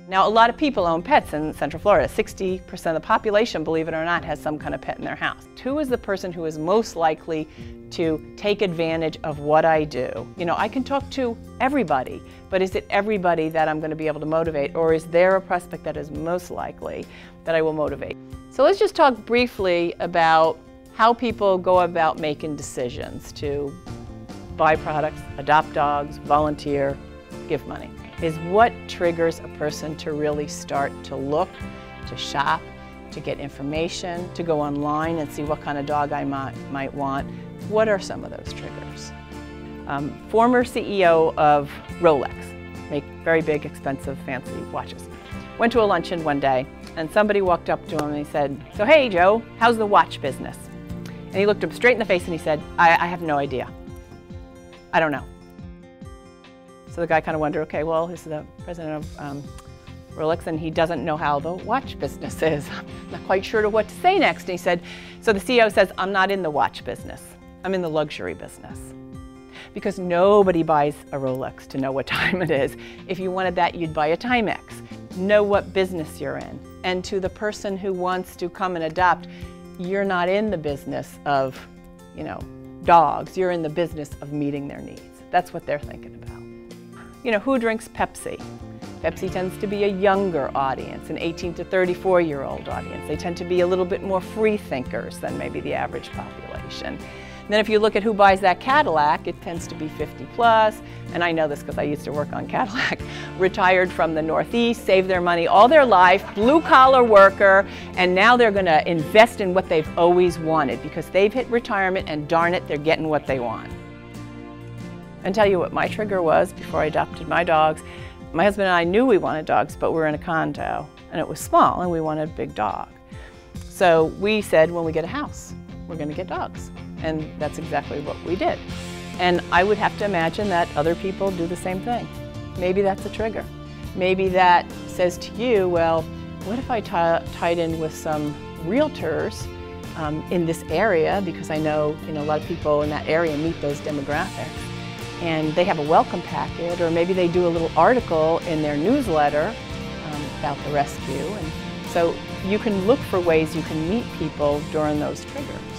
Now, a lot of people own pets in Central Florida. 60% of the population, believe it or not, has some kind of pet in their house. Who is the person who is most likely to take advantage of what I do? You know, I can talk to everybody, but is it everybody that I'm going to be able to motivate, or is there a prospect that is most likely that I will motivate? So let's just talk briefly about how people go about making decisions to buy products, adopt dogs, volunteer, give money. Is what triggers a person to really start to look, to shop, to get information, to go online and see what kind of dog I might want. What are some of those triggers? Former CEO of Rolex, make very big, expensive, fancy watches. Went to a luncheon one day and somebody walked up to him and he said, "So hey Joe, how's the watch business?" And he looked him straight in the face and he said, I have no idea. I don't know. So the guy kind of wondered, okay, well, this is the president of Rolex and he doesn't know how the watch business is. I'm not quite sure what to say next. And he said, so the CEO says, I'm not in the watch business. I'm in the luxury business. Because nobody buys a Rolex to know what time it is. If you wanted that, you'd buy a Timex. Know what business you're in. And to the person who wants to come and adopt, you're not in the business of, you know, dogs. You're in the business of meeting their needs. That's what they're thinking about. You know, who drinks Pepsi? Pepsi tends to be a younger audience, an 18 to 34-year-old audience. They tend to be a little bit more free thinkers than maybe the average population. And then if you look at who buys that Cadillac, it tends to be 50 plus, and I know this because I used to work on Cadillac, retired from the Northeast, saved their money all their life, blue-collar worker, and now they're going to invest in what they've always wanted because they've hit retirement and darn it, they're getting what they want. And tell you what my trigger was before I adopted my dogs. My husband and I knew we wanted dogs, but we were in a condo and it was small and we wanted a big dog. So we said when we get a house, we're going to get dogs. And that's exactly what we did. And I would have to imagine that other people do the same thing. Maybe that's a trigger. Maybe that says to you, well, what if I tied in with some realtors in this area, because I know, a lot of people in that area meet those demographics. And they have a welcome packet, or maybe they do a little article in their newsletter about the rescue. And so you can look for ways you can meet people during those triggers.